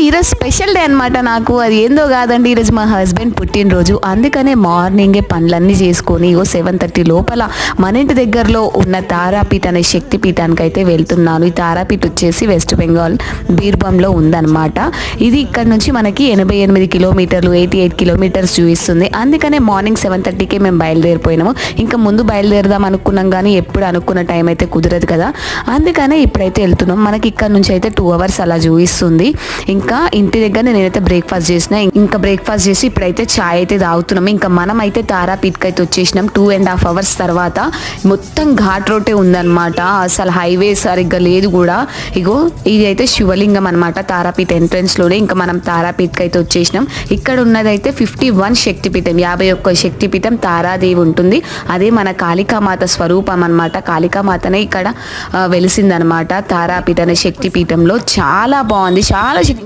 ఈరోజు special day అనమాట. నాకు అది ఏందో కాదండి, ఈరోజు మా హస్బెండ్ పుట్టినరోజు. అందుకనే మార్నింగే పనులన్నీ చేసుకొని 7:30 లోపల మన ఇంటి దగ్గరలో ఉన్న తారాపీఠ అనే శక్తి పీఠానికి అయితే వెళ్తున్నాను. ఈ తారాపీఠ వచ్చేసి వెస్ట్ బెంగాల్ బీర్భంలో ఉందన్నమాట. ఇది ఇక్కడ నుంచి మనకి 88 కిలోమీటర్లు 88 కిలోమీటర్స్ చూపిస్తుంది. అందుకనే మార్నింగ్ 7:30కే మేము బయలుదేరిపోయినాము. ఇంకా ముందు బయలుదేరదాం అనుకున్నాం కానీ ఎప్పుడు అనుకున్న టైం అయితే కుదరదు కదా. అందుకనే ఇప్పుడైతే వెళ్తున్నాం. మనకి ఇక్కడ నుంచి అయితే 2 hours అలా చూపిస్తుంది. ఇంకా ఇంటి దగ్గర నేనైతే బ్రేక్ఫాస్ట్ చేసిన. ఇంకా బ్రేక్ఫాస్ట్ చేసి ఇప్పుడైతే చాయ్ అయితే తాగుతున్నాం. ఇంకా మనం అయితే తారాపీఠకి అయితే వచ్చేసినాం. 2.5 hours తర్వాత మొత్తం ఘాట్ రోడ్డే ఉందన్నమాట. అసలు హైవే సరిగ్గా లేదు కూడా. ఇగో ఇది అయితే శివలింగం అనమాట తారాపీఠ ఎంట్రన్స్ లోనే. ఇంకా మనం తారాపీఠకి అయితే వచ్చేసినాం. ఇక్కడ ఉన్నదైతే 51 శక్తిపీఠం, 51 శక్తిపీఠం తారాదేవి ఉంటుంది. అదే మన కాళికామాత స్వరూపం అనమాట. కాళికామాతనే ఇక్కడ వెలిసిందనమాట తారాపీఠ అనే శక్తిపీఠంలో. చాలా బాగుంది, చాలా